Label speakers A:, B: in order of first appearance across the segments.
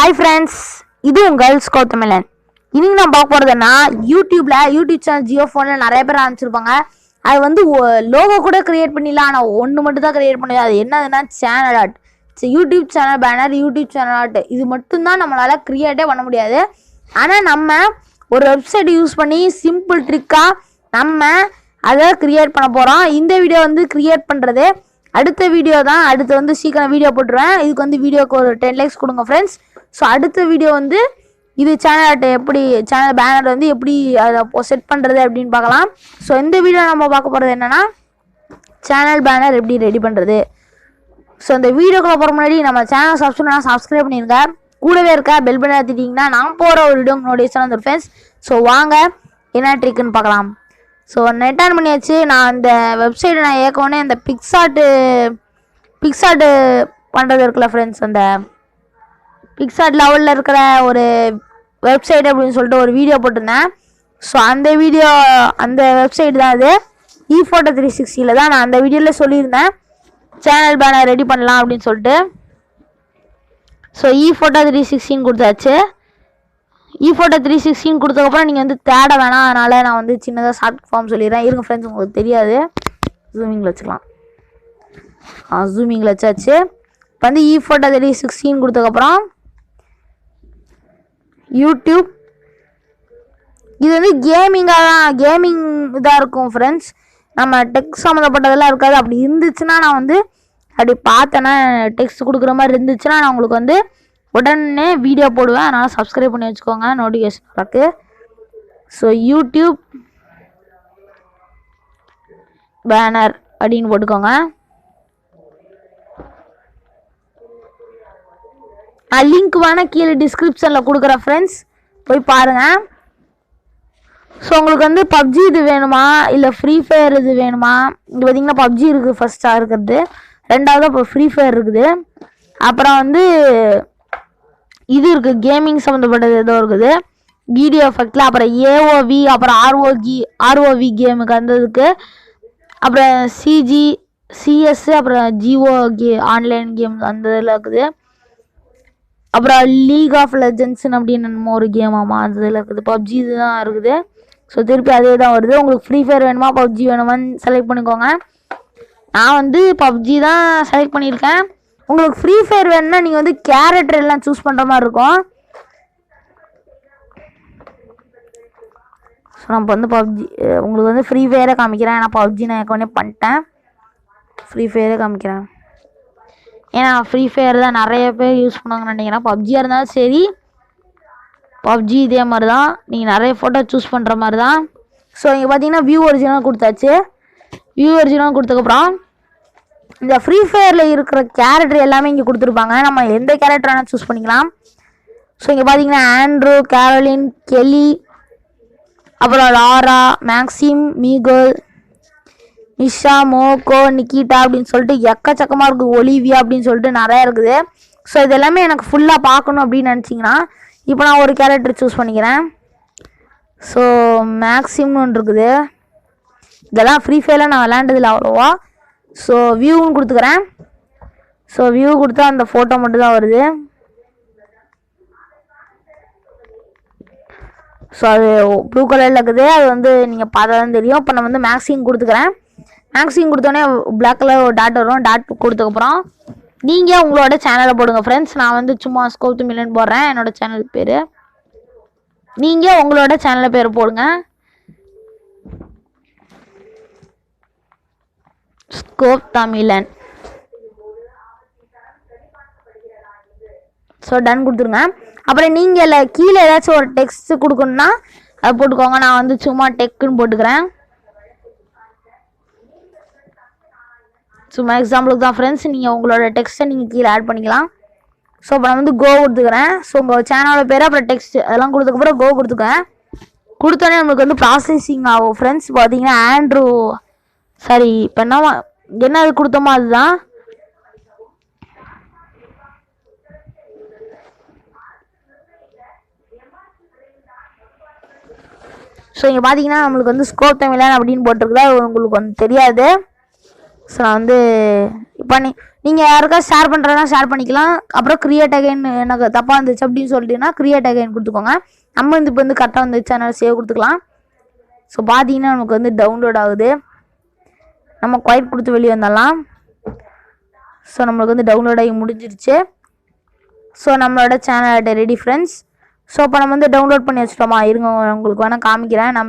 A: Hi friends, இது உங்கள் ஸ்கோத்தமிழன். இன்னைக்கு நான் பார்க்க போகிறதுன்னா யூடியூப் சேனல் ஜியோ ஃபோனில் நிறைய பேர் ஆரம்பிச்சிருப்பாங்க. அது வந்து லோகோ கூட கிரியேட் பண்ணிடலாம். ஆனால் ஒன்று மட்டும் தான் கிரியேட் பண்ணி, அது என்னதுன்னா channel art. YouTube channel banner, YouTube channel art, இது மட்டும்தான் நம்மளால் கிரியேட்டே பண்ண முடியாது. ஆனால் நம்ம ஒரு வெப்சைட் யூஸ் பண்ணி சிம்பிள் ட்ரிக்காக நம்ம அதை கிரியேட் பண்ண போகிறோம். இந்த வீடியோ வந்து கிரியேட் பண்ணுறது அடுத்த வீடியோ தான். அடுத்து வந்து சீக்கிரம் வீடியோ போட்டுருவேன். இதுக்கு வந்து வீடியோக்கு ஒரு 10 லைக்ஸ் கொடுங்க ஃப்ரெண்ட்ஸ். ஸோ அடுத்த வீடியோ வந்து இது சேனல் ஆர்ட் எப்படி, சேனல் பேனர் வந்து எப்படி அதை செட் பண்ணுறது அப்படின்னு பார்க்கலாம். ஸோ இந்த வீடியோ நம்ம பார்க்க போகிறது என்னென்னா சேனல் பேனர் எப்படி ரெடி பண்ணுறது. ஸோ இந்த வீடியோக்குள்ள போகிற முன்னாடி நம்ம சேனல் சப்ஸ்கிரைப் பண்ணிடுங்க. கூடவே இருக்க பெல் பட்டன் ஏற்றிட்டிங்கன்னா நான் போகிற ஒரு வீடியோ நோட்டிஃபிகேஷன் வந்துடும் ஃப்ரெண்ட்ஸ். ஸோ வாங்க என்ன ட்ரிக்குன்னு பார்க்கலாம். ஸோ நெட் ஆன் பண்ணியாச்சு. நான் அந்த வெப்சைட்டை நான் ஏற்கனவே அந்த பிக்சார்ட்டு பண்ணுறது இருக்குல்ல ஃப்ரெண்ட்ஸ், அந்த பிக்சார்ட் லெவலில் இருக்கிற ஒரு வெப்சைட் அப்படின்னு சொல்லிட்டு ஒரு வீடியோ போட்டிருந்தேன். ஸோ அந்த வெப்சைட் தான் அது. eFoto 360 தான் நான் அந்த வீடியோவில் சொல்லியிருந்தேன் சேனல் பேனர் ரெடி பண்ணலாம் அப்படின்னு சொல்லிட்டு. ஸோ eFoto 360 கொடுத்தாச்சு. eFoto 360 கொடுத்ததுக்கப்புறம் நீங்கள் வந்து தேட வேணாம். அதனால் நான் வந்து சின்னதாக ஷார்ட் ஃபார்ம் சொல்லிடுறேன். இருங்க ஃப்ரெண்ட்ஸ், உங்களுக்கு தெரியாது. ஜூமிங்கில் வச்சுக்கலாம். ஜூமிங்கில் வச்சாச்சு. இப்போ வந்து eFoto 360 கொடுத்ததுக்கப்புறம் யூடியூப், இது வந்து கேமிங் இதாக இருக்கும் ஃப்ரெண்ட்ஸ். நம்ம டெக்ஸ்ட் சம்மந்தப்பட்டதெல்லாம் இருக்காது. அப்படி இருந்துச்சுன்னா நான் வந்து அப்படி பார்த்தேன்னா டெக்ஸ்ட் கொடுக்குற மாதிரி இருந்துச்சுன்னா நான் உங்களுக்கு வந்து உடனே வீடியோ போடுவேன். அதனால் சப்ஸ்கிரைப் பண்ணி வச்சுக்கோங்க, நோட்டிஃபிகேஷன் இருக்குது. ஸோ யூடியூப் பேனர் அப்படின்னு போட்டுக்கோங்க. லிங்க் வேணால் கீழே டிஸ்கிரிப்ஷனில் கொடுக்குற ஃப்ரெண்ட்ஸ், போய் பாருங்கள். ஸோ உங்களுக்கு வந்து பப்ஜி இது வேணுமா இல்லை ஃப்ரீ ஃபயர் இது வேணுமா? இங்கே பார்த்தீங்கன்னா பப்ஜி இருக்குது ஃபஸ்ட்டாக இருக்கிறது. ரெண்டாவது இப்போ ஃப்ரீ ஃபயர் இருக்குது. அப்புறம் வந்து இது இருக்குது, கேமிங் சம்மந்தப்பட்டது ஏதோ இருக்குது வீடியோ எஃபெக்டில். அப்புறம் ஏஓவி, அப்புறம் ஆர்ஓவி கேமுக்கு அந்த இதுக்கு. அப்புறம் சிஎஸ், அப்புறம் ஜிஓ ஆன்லைன் கேம் அந்த இதில் இருக்குது. அப்புறம் லீக் ஆஃப் லெஜெண்ட்ஸ்னு அப்படின்னு என்னமோ ஒரு கேம், ஆமாம் அந்த இதில் இருக்குது. பப்ஜி இதுதான் இருக்குது. ஸோ திருப்பி அதே தான் வருது. உங்களுக்கு ஃப்ரீ ஃபயர் வேணுமா பப்ஜி வேணுமான்னு செலக்ட் பண்ணிக்கோங்க. நான் வந்து பப்ஜி தான் செலக்ட் பண்ணியிருக்கேன். உங்களுக்கு ஃப்ரீ ஃபயர் வேணும்னா நீங்கள் வந்து கேரக்டர் எல்லாம் சூஸ் பண்ணுற மாதிரி இருக்கும். ஸோ நம்ம வந்து பப்ஜி உங்களுக்கு வந்து ஃப்ரீ ஃபயரை காமிக்கிறேன். ஏன்னா பப்ஜி நான் ஏற்கனவே பண்ணிட்டேன். ஃப்ரீ ஃபயரே காமிக்கிறேன். ஏன்னா ஃப்ரீ ஃபயர் தான் நிறைய பேர் யூஸ் பண்ணுவாங்கன்னு நினைக்கிறேன். பப்ஜியாக இருந்தாலும் சரி, பப்ஜி இதே மாதிரி தான். நீங்கள் நிறைய ஃபோட்டோ சூஸ் பண்ணுற மாதிரி தான். ஸோ இங்கே பார்த்தீங்கன்னா வியூ ஒரிஜினல் கொடுத்தாச்சு. வியூ ஒரிஜினல் கொடுத்ததுக்கப்புறம் இந்த ஃப்ரீ ஃபயரில் இருக்கிற கேரக்டர் எல்லாமே இங்கே கொடுத்துருப்பாங்க. நம்ம எந்த கேரக்டர் வேணால் சூஸ் பண்ணிக்கலாம். ஸோ இங்கே பார்த்தீங்கன்னா ஆண்ட்ரூ, கேரோலின், கெலி, அப்புறம் லாரா, மேக்சிம், மீகோல், நிஷா, மோகோ, நிக்கிட்டா அப்படின்னு சொல்லிட்டு எக்கச்சக்கமாக இருக்குது. ஒலிவியா அப்படின்னு சொல்லிட்டு நிறையா இருக்குது. ஸோ இது எல்லாமே எனக்கு ஃபுல்லாக பார்க்கணும் அப்படின்னு நினச்சிங்கன்னா இப்போ நான் ஒரு கேரக்டர் சூஸ் பண்ணிக்கிறேன். ஸோ மேக்சிம்னு ஒன்று இருக்குது. இதெல்லாம் ஃப்ரீ ஃபயரில் நான் விளையாண்டதில்லை அவ்வளோவா. ஸோ வியூன்னு கொடுத்துக்கிறேன். ஸோ வியூ கொடுத்தா அந்த ஃபோட்டோ மட்டும் தான் வருது. ஸோ அது ப்ளூ கலரில் இருக்குது. அது வந்து நீங்கள் பார்த்தா தான் தெரியும். இப்போ நான் வந்து மேக்சிம் கொடுத்துக்கிறேன். மேக்சிம் கொடுத்தோடனே பிளாக் கலர் ஒரு டாட் வரும். டாட் கொடுத்ததுக்கப்புறம் நீங்கள் உங்களோட சேனலை போடுங்க ஃப்ரெண்ட்ஸ். நான் வந்து சும்மா ஸ்கோத்தமிழன் போடுறேன், என்னோடய சேனல் பேர். நீங்கள் உங்களோட சேனல் பேர் போடுங்க, ஸ்கோத்தமிழன். ஸோ டன் கொடுத்துருங்க. அப்புறம் நீங்கள் கீழே ஏதாச்சும் ஒரு டெக்ஸ்ட் கொடுக்கணுன்னா அதை போட்டுக்கோங்க. நான் வந்து சும்மா டெக்குன்னு போட்டுக்கிறேன். சும்மா எக்ஸாம்பிளுக்கு தான் ஃப்ரெண்ட்ஸ். நீங்கள் உங்களோட டெக்ஸ்ட்டை நீங்கள் கீழே ஆட் பண்ணிக்கலாம். ஸோ இப்போ நான் வந்து கோ கொடுத்துக்கிறேன். ஸோ உங்கள் சேனலோட பேர் அப்புறம் டெக்ஸ்ட் அதெல்லாம் கொடுத்ததுக்கப்புறம் கோ கொடுத்துக்கிறேன். கொடுத்தோன்னே நம்மளுக்கு வந்து ப்ராசஸிங் ஆகும் ஃப்ரெண்ட்ஸ். பார்த்தீங்கன்னா ஆண்ட்ரூ, சரி இப்போ என்ன அது கொடுத்தோமோ அதுதான். ஸோ இங்கே பார்த்தீங்கன்னா நம்மளுக்கு வந்து ஸ்கோத்தமிழன் அப்படின்னு போட்டிருக்குதா, உங்களுக்கு வந்து தெரியாது. ஸோ நான் வந்து இப்போ நீங்கள் யாருக்கா ஷேர் பண்ணுறதா ஷேர் பண்ணிக்கலாம். அப்புறம் கிரியேட் அகைன் எனக்கு தப்பாக இருந்துச்சு அப்படின்னு சொல்லிட்டீங்கன்னா கிரியேட் அகைன் கொடுத்துக்கோங்க. நம்ம இப்போ வந்து கரெக்டாக வந்துச்சு, அதனால் சேவ் கொடுத்துக்கலாம். ஸோ பார்த்தீங்கன்னா நமக்கு வந்து டவுன்லோட் ஆகுது. நம்ம குவைட் கொடுத்து வெளியே வந்துடலாம். ஸோ நம்மளுக்கு வந்து டவுன்லோட் ஆகி முடிஞ்சிருச்சு. ஸோ நம்மளோட சேனல் ரெடி ஃப்ரெண்ட்ஸ். ஸோ இப்போ நம்ம வந்து டவுன்லோட் பண்ணி வச்சிட்டோமா, இருங்க உங்களுக்கு வேணால் காமிக்கிறேன்.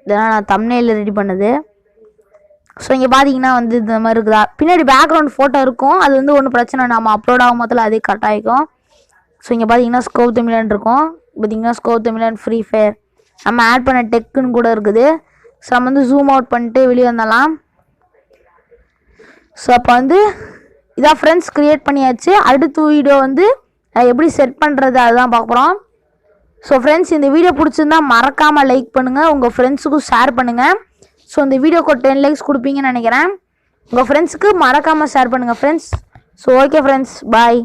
A: இதெல்லாம் நான் தம்ப்நெயில் ரெடி பண்ணது. ஸோ இங்கே பார்த்தீங்கன்னா வந்து இந்த மாதிரி இருக்குதா, பின்னாடி பேக்ரவுண்ட் ஃபோட்டோ இருக்கும். அது வந்து ஒன்றும் பிரச்சனை, நம்ம அப்லோட் ஆகும் போதில் அதே கரெக்ட் ஆகிக்கும். ஸோ இங்கே பார்த்தீங்கன்னா ஸ்கோப் தமிழன் இருக்கும். பார்த்தீங்கன்னா ஸ்கோப் தமிழன் ஃப்ரீ ஃபயர் நம்ம ஆட் பண்ண டெக்குன்னு கூட இருக்குது. ஸோ நம்ம வந்து ஜூம் அவுட் பண்ணிட்டு வெளியே வந்தலாம். ஸோ அப்போ வந்து இதான் ஃப்ரெண்ட்ஸ் க்ரியேட் பண்ணியாச்சு. அடுத்த வீடியோ வந்து எப்படி செட் பண்ணுறது அதுதான் பார்க்க போகிறோம். ஸோ ஃப்ரெண்ட்ஸ் இந்த வீடியோ பிடிச்சிருந்தா மறக்காமல் லைக் பண்ணுங்கள், உங்கள் ஃப்ரெண்ட்ஸுக்கும் ஷேர் பண்ணுங்கள். ஸோ இந்த வீடியோக்கு 10 லைக்ஸ் கொடுப்பீங்கன்னு நினைக்கிறேன். உங்கள் ஃப்ரெண்ட்ஸுக்கு மறக்காமல் ஷேர் பண்ணுங்கள் ஃப்ரெண்ட்ஸ். ஸோ ஓகே ஃப்ரெண்ட்ஸ், பாய்.